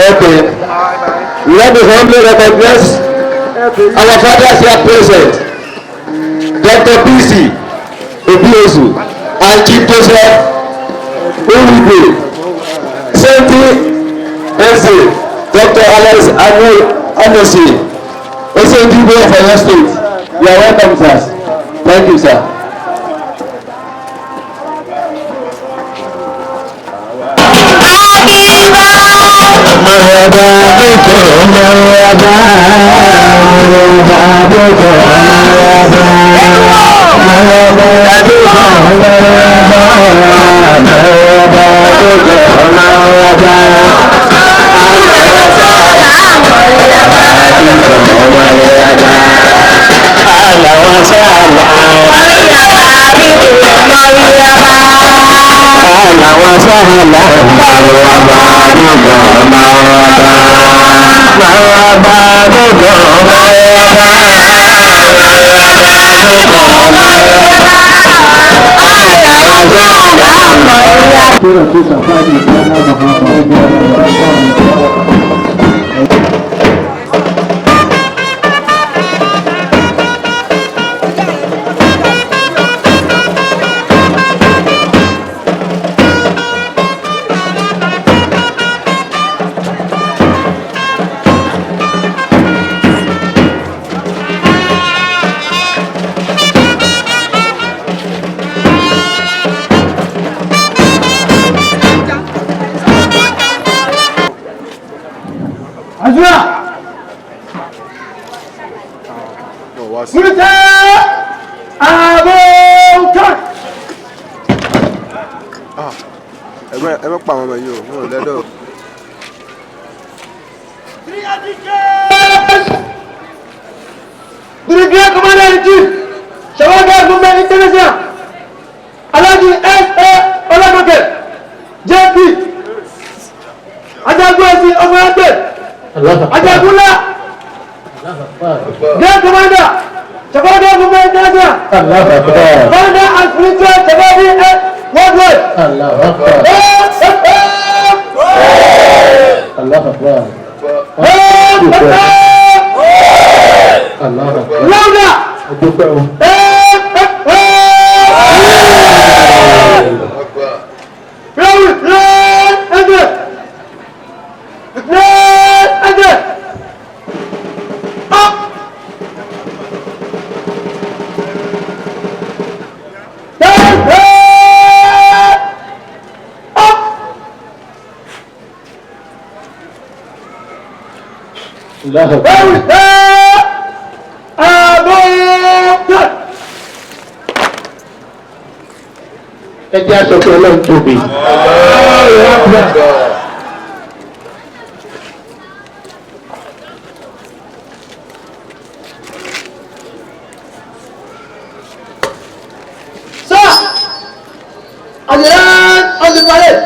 Okay. Let us humbly recognize our fathers here present, Dr. PC Obiosu and Chief Joseph Owugo, Senti Eze, Dr. Alex Anosi, SNDB of your state. You are welcome, sir. Thank you, sir. Brigadier Commander-in-Chief, Shafaudeen Movement International, Alhaji S.A. Olagoke, JP, Ajagunsi Ogunlade, Ajagunla, Grand Commander, Shafaudeen Movement International, Founder and Spiritual Shafaudeen Worldwide. Ẹ jẹ́ aṣọ pé Ọlọ́run tóbi. Sir, at the end of the parade,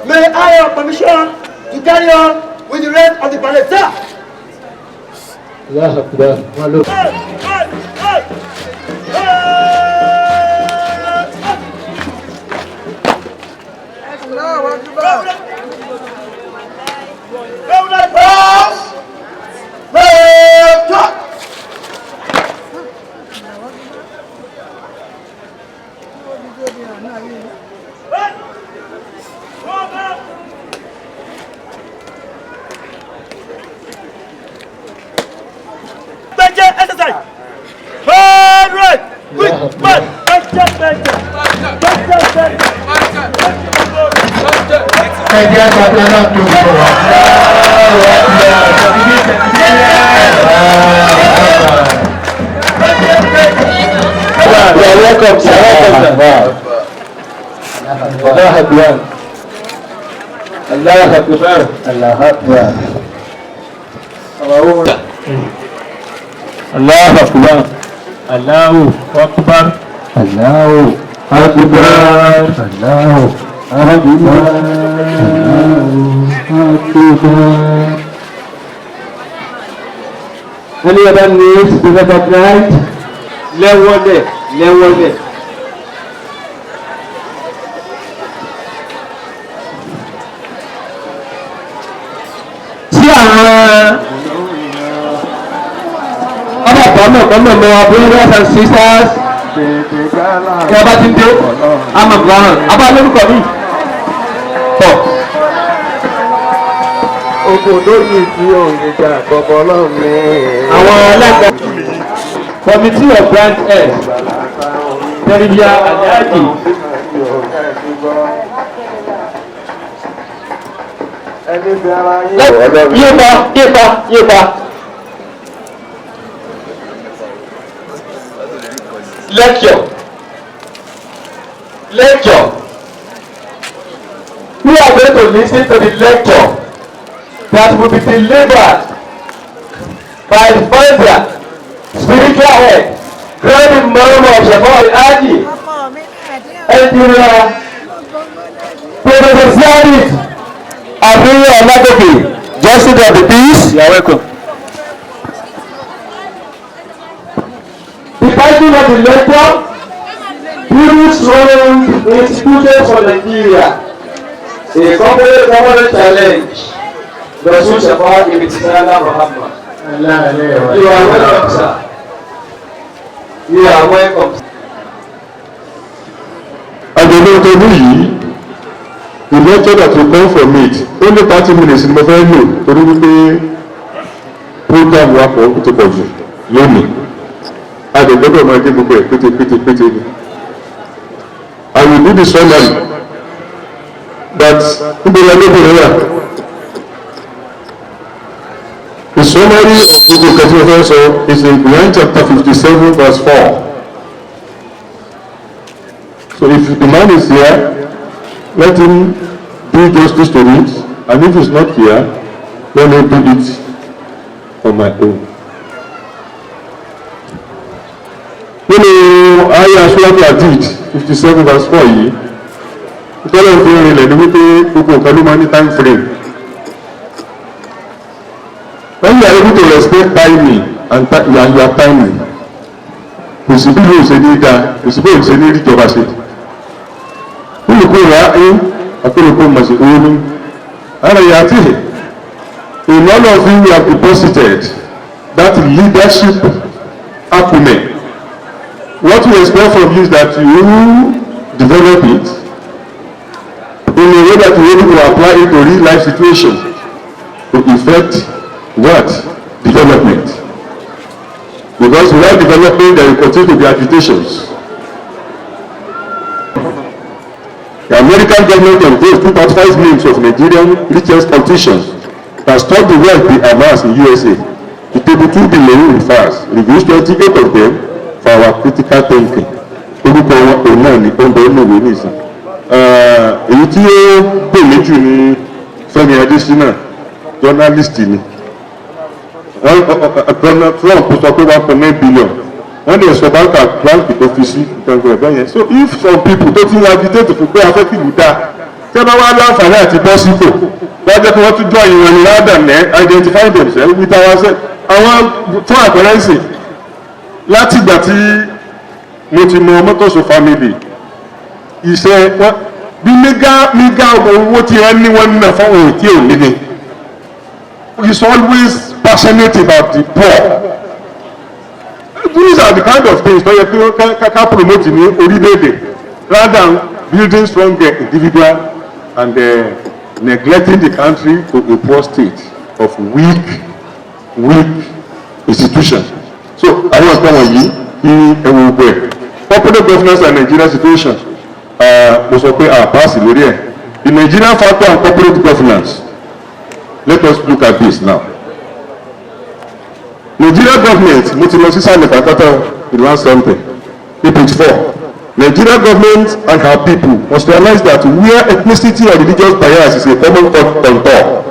may I have permission to carry on with the rest of the parade, sir? Allah Akbar. Hello. Welcome, sir. Allah Akbar. Allah Akbar. Allah Akbar. Allah Akbar. Allahu Akbar. Allahu Akbar. Allahu Akbar. Any other names to recognize? Lewode. brothers and sisters. Kí a bá ti ń dé, a máa bọ̀ hàn. A bá lórúkọ mi. Tọ̀. Òkòdó yìí tí òun ìjà àkọ́kọ́ ọlọ́run ní. Àwọn alága Committee of Branch S. Tẹ̀lifíà Àdáàkì. Yépa. Lecture. We are going to listen to the lecture that will be delivered by the founder, spiritual head, Grand Imam of shafaudeen, Engineer Professor Siadit Abiy Olagoke, Justice of the Peace. You are welcome. The title of the lecture: Building Strong Institutions for Nigeria, a corporate challenge. Rasul shafaudeen ibn Muhammad. You are welcome, sir. You are welcome. Àjọ̀dún tó ní yìí, the lecture that will come from it, only 30 minutes ni mo fẹ́ lò torí wípé program wa pọ̀ tó pọ̀ jù lónìí. Àjọ̀dún máa dé gbogbo ẹ̀ pété ni. I will do the summary that níbo la lóko rẹ̀ wà. The summary of the Quran is in Quran chapter 57 verse 4. So if the man is here, let him do justice to it, and if he's not here, let me do it on my own. Nínú ayé aṣọ́lájú Hadid 57 verse 4 yìí, ìtọ́lẹ̀ òfin rìnlẹ̀ ní wípé gbogbo nǹkan ló máa ní time frame. When you are able to respect timing and your timing, kò sí bí yóò ṣe ní dáa, kò sí bí yóò ṣe ní rí ìjọba ṣe. Olùkọ́ ìwà akólókó màṣẹ owó ní. Ara ìyá àti in all of you have deposited that leadership acumen. What we expect from you is that you develop it in a way that you are able to apply it to real life situation to effect what? Development. Because without development, there will continue to be agitations. The American government engaged 2.5 names of Nigerian richest politicians that stopped the wealth they amassed in USA to table 2 billion in fast, reviews 28 of them for our critical thinking. Orúkọ òun náà ni ó ń bẹ nínú ìwé nìsín. Èyí tí ó gbè méjì ní Fẹ́mi Adésínà, journalist ni. Donald Trump sọ pé 1.9 billion. Wọ́n lè sọ báńkà báńkì tó fi sí ìtàgbọ̀ ẹ̀bẹ̀ yẹn. So if some people tó ti ń agitate fún pé afẹ́ kìlú dáa, tẹ́ bá wá láǹfààní àti bọ́ sípò, wọ́n jẹ́ kí wọ́n tún jọ ìwọ̀n ní rádàm ní identify themselves with ourselves. Àwọn fún àpẹẹrẹ ìsìn láti ìgbà tí mo ti mọ mọ́tòsó family, iṣẹ́ bí mega owó tí wọ́n ní wọ́n ná fún òun tí ò ní ni. He is always passionate about the poor. These are the kind of things tó yẹ kí ká promote ní orílẹ̀-èdè rather than building stronger individual and neglecting the country to a poor state of weak institutions. So àwọn nǹkan wọ̀nyí ní ẹ̀wọ̀n gbọ́ ẹ̀. Corporate governance and Nigeria situation mo sọ pé àpáàsì lórí ẹ̀. The Nigerian factor and corporate governance. Let us look at this now. Nigeria government, mo ti lọ sí sàlẹ̀ kàkàtà in last something. Page 4. Nigeria government and her people must realize that where ethnicity or religious bias is a common contour,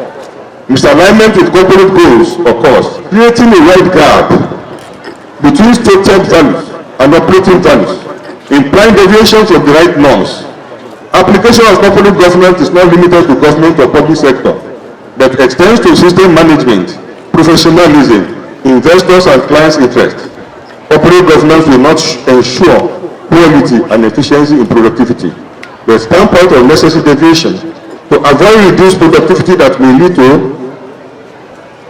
misalignment with corporate goals occurs, creating a wide gap between stated values and operating values, implying deviations of the right norms. Application of corporate governance is not limited to government or public sector, but extends to system management, professionalism, investors and clients' interest. Corporate governance will not ensure quality and efficiency in productivity. The standpoint of necessary deviation to avoid reduced productivity that may lead to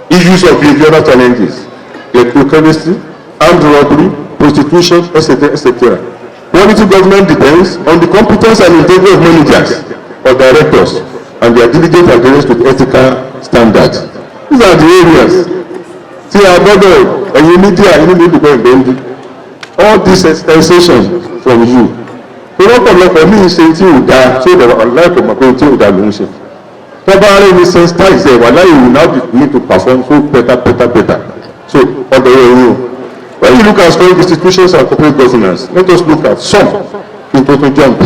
issues of behavioral challenges like bureaucracy, armed robbery, prostitution, etc., etc. Quality government depends on the competence and integrity of managers or directors and their diligent adherence to ethical standards. These are the areas. See, our brother, and you media, you need to go and bend all this sensation from you. Ọ̀pọ̀lọpọ̀ mi ṣe tí ò dáa tí ó dẹ̀ ọ̀láìpọ̀ mọ̀ pé tí ò dáa ló ń ṣe. Tọ́ba rẹ̀ ní sensitize ẹ̀ wà láyé will now need to perform so better. So ọ̀dọ̀ yẹn yóò. When you look at strong institutions and corporate governance, let us look at some important jump.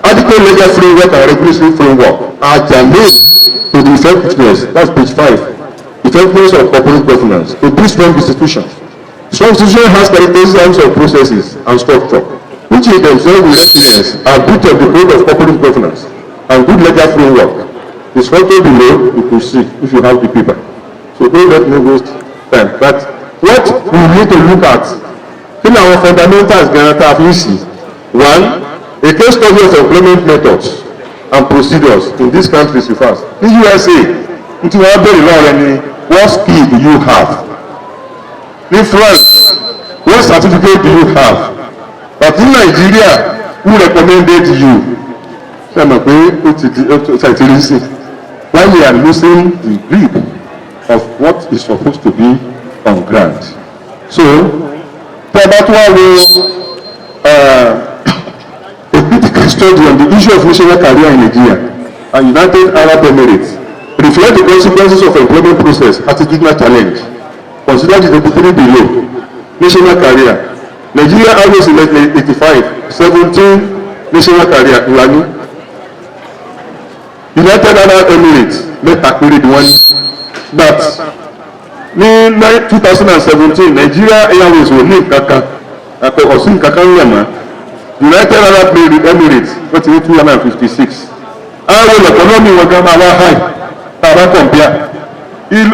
Adequate legal framework and regulatory framework are germane to the effectiveness, that's page 5, effectiveness of corporate governance to build strong institutions. Strong institution has characteristics of processes and structure, which in themselves with resilience are built of the code of corporate governance and good legal framework. The structure below you could see if you have the paper. So don't let me waste time. But what we need to look at in our fundamentals guarantee one, a case study of employment methods and procedures in these countries first. In USA, into our very law, what skill do you have? In France, what certificate do you have? But in Nigeria, who recommended you? Why we are losing the grip of what is supposed to be on ground. So, about a critical study on the issue of national career in Nigeria and United Arab Emirates reflect the consequences of employment process attitudinal challenge. Consider the 3 below. National career. Nigeria average in 1985, 17 national career Ilani. United Arab Emirates mẹ́ta péré ni wọ́n ní. But ní 2017 Nigeria Airways ò ní nǹkankan àpẹ ọ̀sìn nǹkankan ń yàmá. United Arab Emirates wọ́n ti ní 256. Àwọn economy wọn gan máa wá high tàbá compare.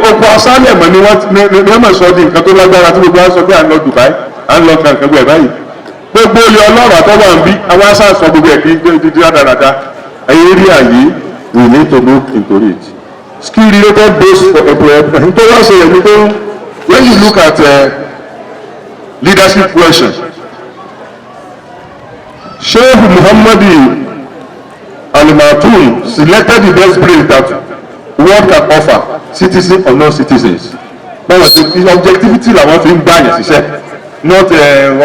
Oko asálẹ̀ mọ̀ ni wọ́n mọ̀ sọ di nǹkan tó lágbára tí gbogbo wa sọ pé à ń lọ Dubai à ń lọ kankan gbẹ̀ báyìí. Gbogbo ilé ọlọ́run àtọ́wà ń bí àwọn aṣáàsọ gbogbo ẹ̀ kí dáradára. Ẹ̀yìn rí àyè we need to look into it. Skill related base for employment. When you look at leadership question, Sheikh Muhammadi Al-Matoun selected the best brain that world can offer, citizens or non-citizens. Báwo ni objectivity làwọn fi ń gbà yẹn ṣiṣẹ́, not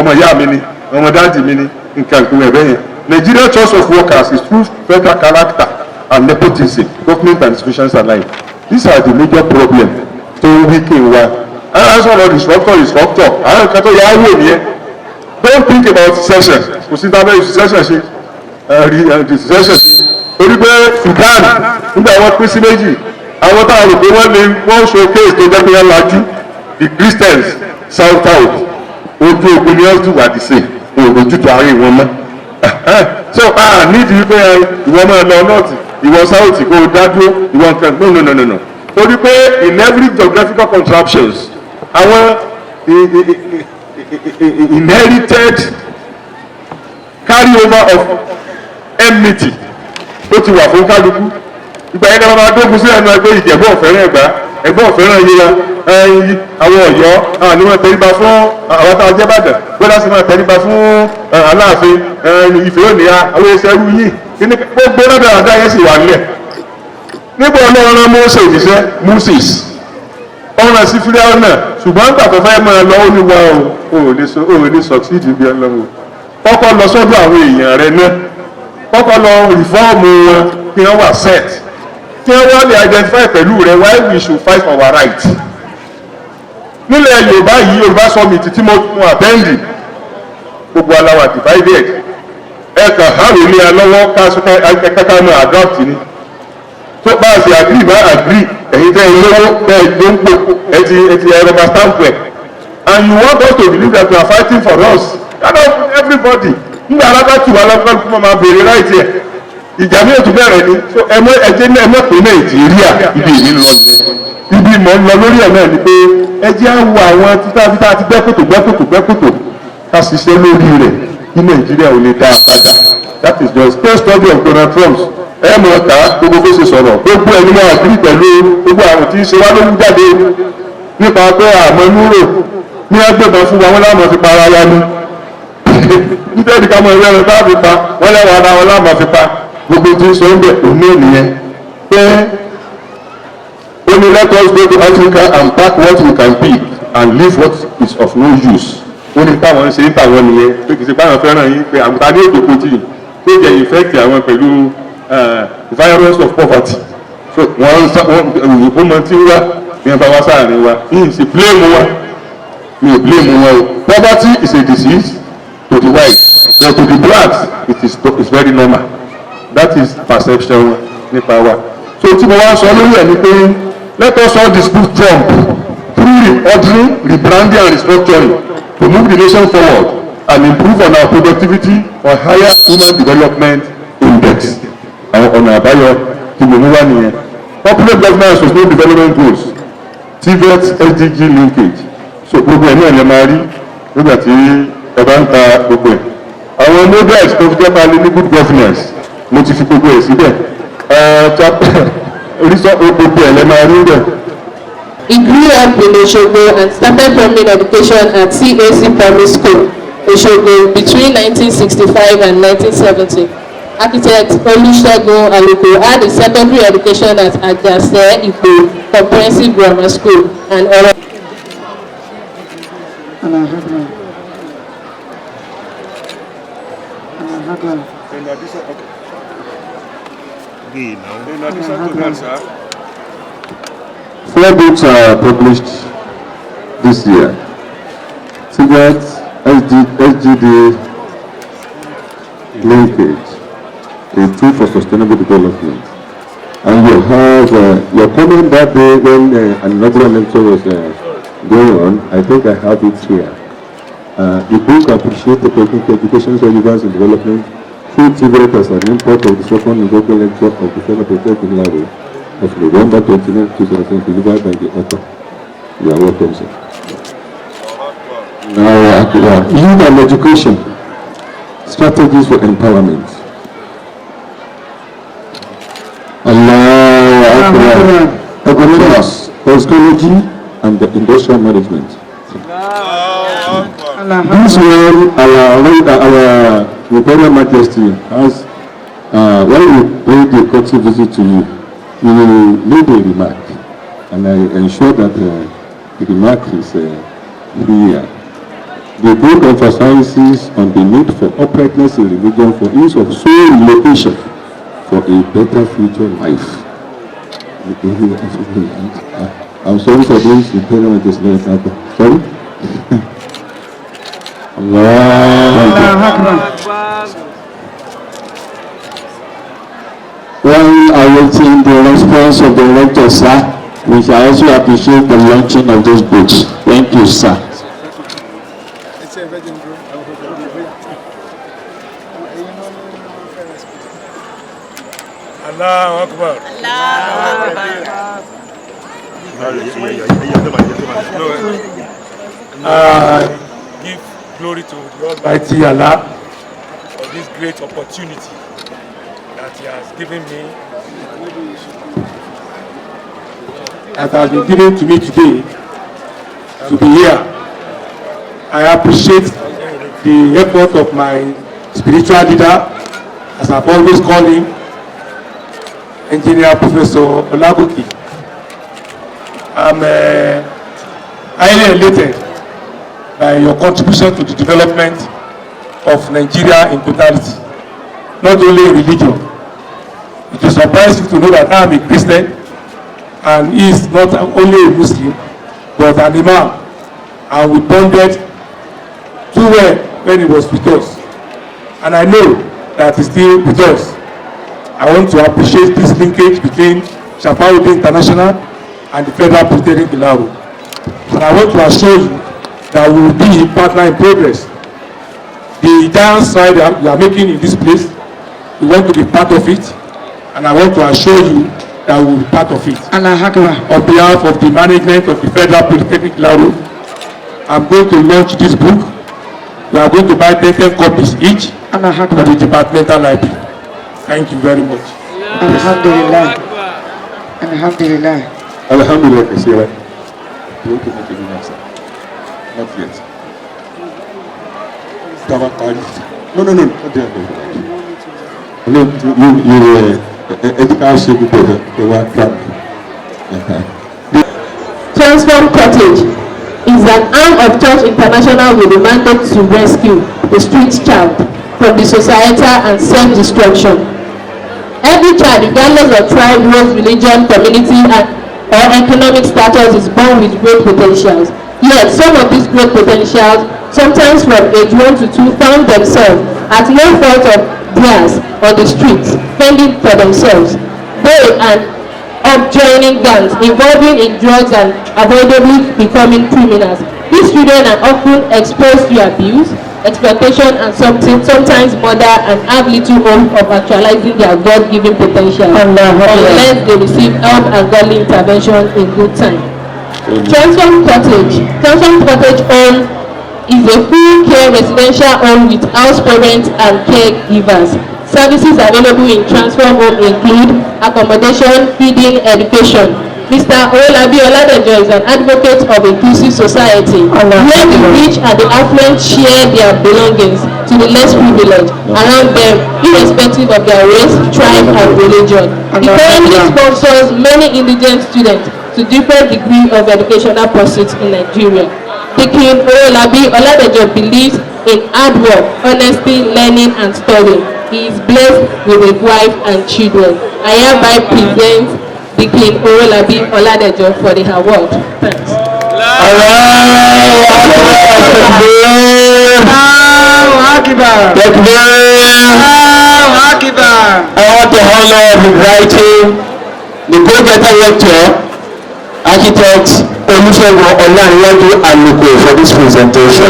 ọmọ ìyá mi ni, ọmọ dáàdì mi ni, nǹkan ìpínlẹ̀ bẹ́ẹ̀ yẹn. Nigerian choice of workers is through federal character and nepotism, government and institutions alike. These are the major problems to weaken wa. As one of the structure, àwọn nǹkan tó yà á wò nìyẹn. Don't think about secession. Kò sí dábẹ́ secession ṣe secession ṣe. Torí pé Sudan nígbà wọ́n pín sí méjì, àwọn táwọn rò pé wọ́n showcase tó jẹ́ pé wọ́n lajú. The Christians south out, ojú ogun ni wọ́n tún wà dì sí, òròjútó àárín wọn mọ́. So nídìí pé ìwọ máa lọ north, ìwọ south kò dádúró, ìwọ nǹkan no. Torí pé in every geographical contraptions, àwọn inherited carry over of enmity ó ti wà fún kálukú. Ìgbà yẹn ni wọ́n máa dógun sí ẹnu ẹgbẹ́ Ìjẹ̀bú ọ̀fẹ́ràn ẹgbẹ́ ọ̀fẹ́ràn yíya àwọn Ọ̀yọ́ àwọn ni wọ́n tẹríba fún àwọn tá a jẹ́ Ìbàdàn gbọ́dọ̀ sì máa tẹríba fún Aláàfin Ifẹ̀ òníyà àwọn ẹsẹ̀rú yìí kíní gbogbo dáadáa yẹn sì wà nílẹ̀. Nígbà Ọlọ́run Mósè òjíṣẹ́ Moses ọ̀ràn sí fíríàwọ̀ náà ṣùgbọ́n nígbà tó fẹ́ máa lọ ó ní wa ò lè succeed bí Ọlọ́run. Kọ́kọ́ lọ sọ́dọ̀ àwọn èèyàn rẹ̀ náà kọ́kọ́ lọ rìfọ́ọ̀mù wọn kí wọ́n wà set kí wọ́n lè identify pẹ̀lú rẹ̀ why we should fight for our right. Nílẹ̀ Yorùbá yìí Yorùbá summit tí mo àbẹ́ǹdì gbogbo aláwà divided ẹ̀ka àrò ní alọ́wọ́ káká mọ́ adopt ni tó bá ṣe agree bá agree ẹ̀yin tẹ́ ìlówó tẹ́ ìdóńpò ẹ̀tì ẹ̀rọ bá stamp ẹ̀ and you want us to believe that you are fighting for us kind of everybody nígbà alábàtì wà lọ́kọ́ fún ọmọ béèrè láìsí ẹ̀ ìjà ní ètò bẹ̀rẹ̀ ni so ẹjẹ́ náà ẹmọ́ pé Nàìjíríà ibi ìlú lọ nìyẹn ibi ìmọ̀ ń lọ lórí ẹ̀ náà ni pé ẹjẹ́ á wo àwọn títà ti gbẹ́kòtò ká ṣiṣẹ́ lórí rẹ̀ kí Nàìjíríà ò lè dá a padà that is just case study of Donald Trump ẹ mọ̀ ọ́ta gbogbo bó ṣe sọ̀rọ̀ gbogbo ẹni máa bí pẹ̀lú gbogbo àwọn tí ń ṣe wá lóhùn jáde nípa pé àmọ́ núrò ní ẹgbẹ̀ta fún wa wọ́n láwọn fi pa ara wa ní nítorí ká mọ ìwé ẹ̀rọ bá fi pa wọ́n lẹ́wọ̀ ara wọn láwọn fi pa gbogbo tí ń sọ ń bẹ̀ òun ní ènìyàn pé ó ní let us go to Africa and pack what we can pick and leave what is of no use. ó ní táwọn ń ṣe ń tàwọn nìyẹn pé kì í ṣe báwọn fẹ́ràn yín pé àgùntàn ní ètò kòtì tó jẹ́ infect àwọn pẹ̀lú virus of poverty. so òyìnbó mọ tí ń wá ní ẹ̀bá wá sáàrin wa yìí ṣe blame wọn mi ò blame wọn o. Poverty is a disease to the white but to the blacks it is very normal. That is perception nípa wa. So tí mo wá sọ lórí ẹ̀ ni pé let us all dispute Trump through reordering, rebranding and restructuring to move the nation forward and improve on our productivity or higher human development index. Àwọn ọ̀nà àbáyọ tí mo mú wá nìyẹn. Popular government and sustainable development goals TVET SDG linkage. So gbogbo ẹ̀ náà lè máa rí nígbà tí ẹ bá ń ta gbogbo ẹ̀. Àwọn models tó fi jẹ́ pa lé ní good governance mo ti fi gbogbo ẹ̀ síbẹ̀. Gbogbo ẹ̀ lè máa rí bẹ̀. He grew up in Osogbo and started primary education at CAC Primary School, Osogbo, between 1965 and 1970. Architect Olusegun Aluko had his secondary education at Ajase Ipo Comprehensive Grammar School and Oro. In addition to that, sir, 4 books are published this year. TVET, SGD linkage, a tool for sustainable development. And you have your comment that day when an inaugural lecture was going on. I think I have it here. The book appreciates the technical education's relevance in development through TVET as an import of the second inaugural lecture of the Federal Polytechnic Labo of November 29, 2010, delivered by the author. You are welcome, sir. Now, youth and education, strategies for empowerment. Economics, ecology, and the industrial management. This one, our Imperial Majesty has, when we paid the courtesy visit to you, you made a remark, and I ensure that the remark is here. The book emphasizes on the need for uprightness in religion for ease of soul relocation for a better future life. I'm sorry for those Imperial Majesty. Sorry? While awaiting the response of the rector, sir, we shall also appreciate the launching of those books. Thank you, sir. Allahu Akbar. Give glory to the Almighty Allah for this great opportunity that He has given me, that has been given to me today to be here. I appreciate the effort of my spiritual leader, as I've always called him, Engineer Professor Olagoki. I'm highly elated by your contribution to the development of Nigeria in totality, not only religion. It is surprising to know that I am a Christian and he is not only a Muslim but an Imam, and we bonded too well when he was with us, and I know that he is still with us. I want to appreciate this linkage between Shafaudeen International and the Federal Polytechnic Labo, and I want to assure you that we will be a partner in progress. The giant stride that we are making in this place, we want to be part of it, and I want to assure you that we will be part of it. On behalf of the management of the Federal Polytechnic Labo, I'm going to launch this book. We are going to buy 10 copies each for the departmental library. Thank you very much. Alhamdulillah. Alhamdulillah. Alhamdulillah. Not yet. No, not there. No, you education people, they were trapped. Transform Cottage is an arm of Church International with a mandate to rescue the street child from the societal and self-destruction. Every child, regardless of tribe, race, religion, community, or economic status, is born with great potentials. Yet, some of these great potentials, sometimes from age 1 to 2, found themselves at no fault of theirs on the streets, fending for themselves. They and joining gangs, involving in drugs and avoidably becoming criminals. These children are often exposed to abuse, exploitation, and sometimes murder, and have little hope of actualizing their God-given potential unless they receive help and godly intervention in good time. Transform Cottage Home is a full care residential home with house parents and caregivers. Services available in Transform Home include accommodation, feeding, education. Mr. Olabi Oladejo is an advocate of inclusive society, where the rich and the affluent share their belongings to the less privileged around them, irrespective of their race, tribe, and religion. He currently sponsors many indigent students to different degrees of educational pursuits in Nigeria. Deacon Olabi Oladejo believes in hard work, honesty, learning, and studying. He is blessed with a wife and children. I hereby present Deacon Olabi Oladejo for the award. Thanks. I want the honor of inviting the go-getter rector, architect Olusegun Olaniwaju Aluko for this presentation.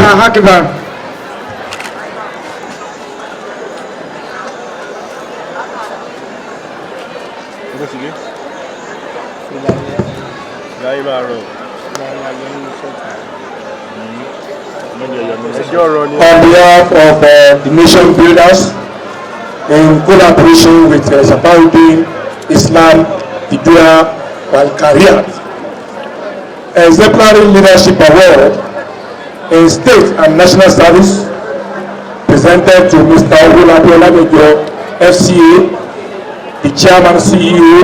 On behalf of the nation builders, in collaboration with shafaudeen, Islam, Idua, Al-Kariyat, exemplary leadership award in state and national service presented to Mr. Olabi Oladejo, FCA, the chairman CEO,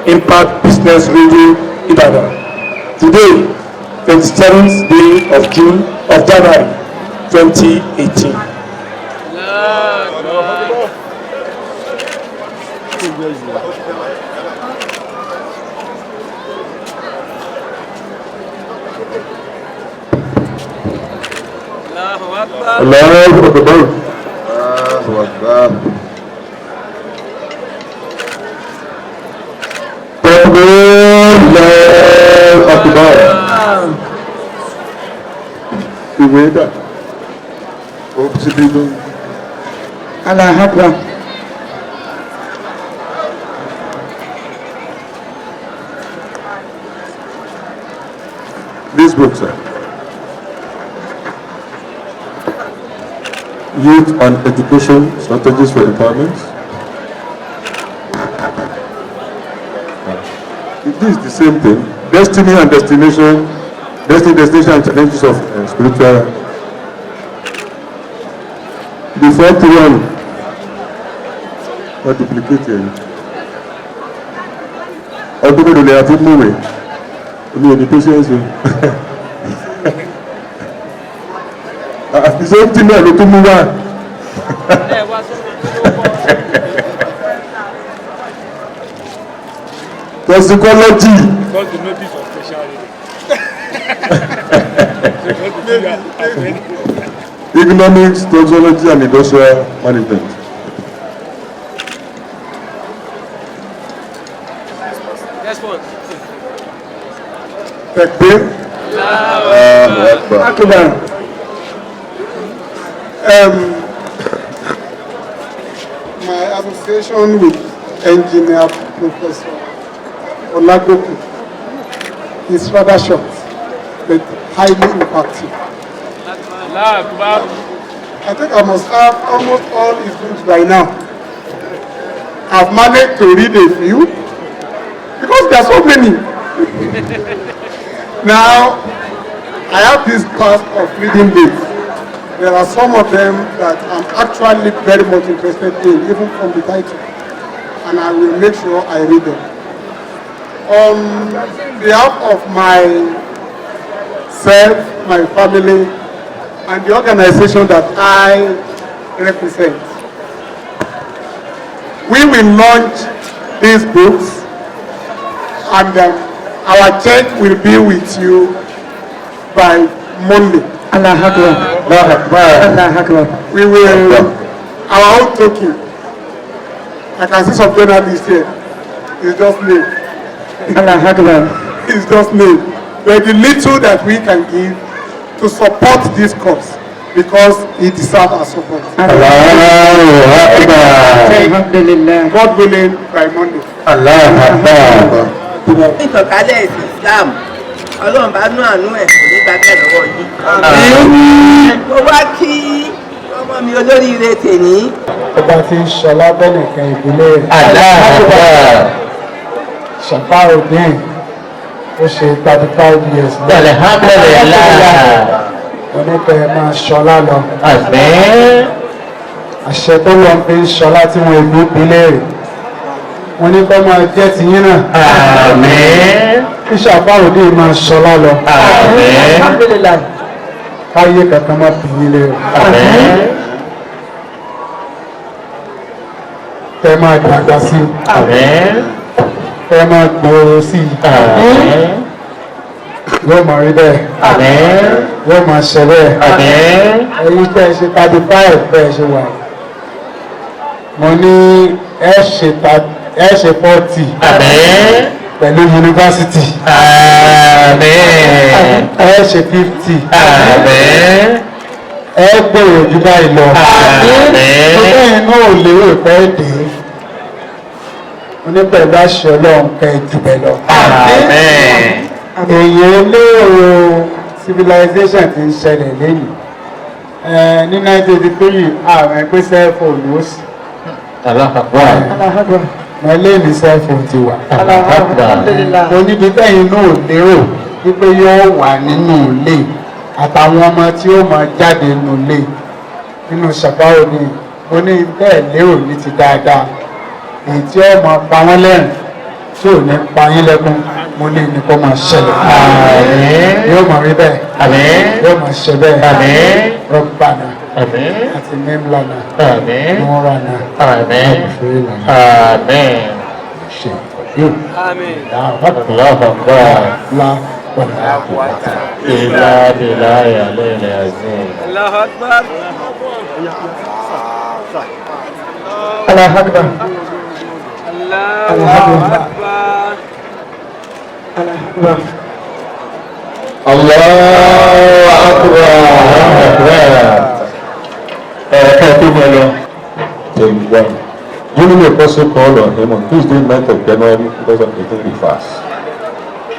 Impact Business Radio, Ibadan. Today, 27th day of January 2018. Allahu Akbar. Allahu Akbar. Allahu Akbar. Ìwé dà. Ó ti bí ló. Allahu Akbar. This book, sir. Youth on Education Strategies for Empowerment. It is the same thing. Destiny and destination. Destiny, destination, and challenges of spiritual. The fourth one. Not duplicated. Ọdún mélòó lè àti mú wẹ̀? Olú ẹni patience o. The same thing náà ló tún mú wá. Toxicology. Because the notice of speciality. Economics, toxicology, and industrial management. My association with Engineer Professor Olagoku is rather short, but highly impactful. I think I must have almost all his books by now. I've managed to read a few because there are so many. Now, I have this task of reading this. There are some of them that I'm actually very much interested in, even from the title, and I will make sure I read them. On behalf of myself, my family, and the organization that I represent, we will launch these books, and our check will be with you by Monday. Allah Akbar. We will, our own token. I can see some journalists here. It's just me. Allah Akbar. It's just me. But the little that we can give to support this cause, because it deserves our support. Alhamdulillah. God willing, by Monday. ìtànkálẹ̀ ẹ̀sìn Islam ọlọ́run bá nú àánú ẹ̀ kò ní gbàgbé lọ́wọ́ yìí. mo wá kí ọmọ mi olóríire tèmi. Ọba tí ń ṣọlá bẹ́nìkan ìbílẹ̀ shafaudeen ó ṣe 35 years náà. Oníkẹ́ máa ṣọlá lọ. Àṣẹ tó lọ fi ń ṣọlá tí wọ́n ìlú ìbílẹ̀ rẹ̀. Wọ́n ní kọ́ máa jẹ́ ti yín náà. Kí shafaudeen máa ṣọlá lọ. Káyé kankan máa bì yín lérò. Kẹ́ máa dàgbà sí. Kẹ́ máa gbòòrò sí. Yóò máa rí bẹ́ẹ̀. Yóò máa ṣe bẹ́ẹ̀. Ẹ̀yin tẹ́ ẹ ṣe 35 bẹ́ẹ̀ ṣe wà. Mo ní ẹ ṣe 40 pẹ̀lú yunifásitì. Ẹ ṣe 50. Ẹ gbòòrò jù báyìí lọ. Bẹ́ẹ̀ náà ò lérò pẹ́ dé. Onípẹ̀lú àṣẹ Ọlọ́run kẹ́ jù bẹ́ẹ̀ lọ. Èèyàn lérò civilization ti ń ṣẹlẹ̀ lẹ́yìn. Ní 1983 ààrẹ pé cellphone ó sì. Wọ́n lé ní cellphone ti wà. Oníbi tẹ́yìn náà lérò wípé yóò wà nínú ilé àtàwọn ọmọ tí ó máa jáde nínú ilé nínú shafaudeen. Mo ní bẹ́ẹ̀ lérò ní ti dáadáa. Èyí tí ó máa pa wọ́n lẹ́rìn tí ò ní pa yín lẹ́kún, mo ní ní kó máa ṣẹlẹ̀. Yóò máa rí bẹ́ẹ̀. Yóò máa ṣe bẹ́ẹ̀. Rabbana àti Mimlana Nurana Fúrilana ṣe yóò la wàlá wàtà. Allahu Akbar. Allahu Akbar. Giving a person call on him on Tuesday, 9th of January 2018 the fast.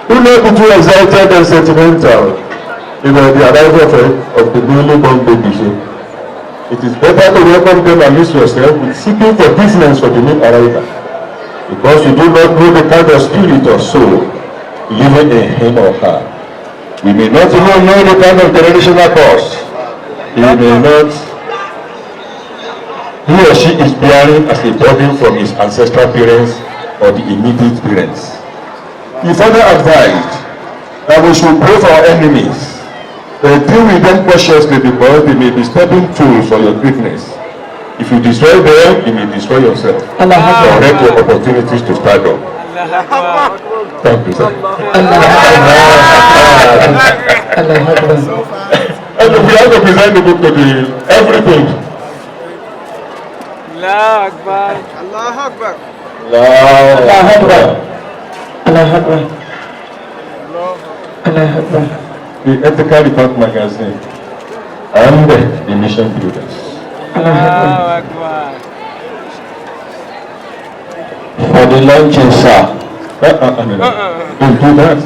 Who may be too excited and sentimental about the arrival of the newly born baby. It is better to welcome them and use yourself with seeking forgiveness for the new arrival, because you do not know the kind of spirit or soul living in him or her. We may not even know the kind of generational cause he or she is bearing as a burden from his ancestral parents or the immediate parents. He further advised that we should pray for our enemies, deal with them cautiously, because they may be stepping tools for your greatness. If you destroy them, you may destroy yourself. Correct your opportunities to start up. Thank you, sir. And we have to present the book to everything. Allahu Akbar. Allahu Akbar. Allahu Akbar. Allahu Akbar. Allahu Akbar. The Ethical Report magazine and the mission builders. Allahu Akbar. For the launching, sir. Don't do that.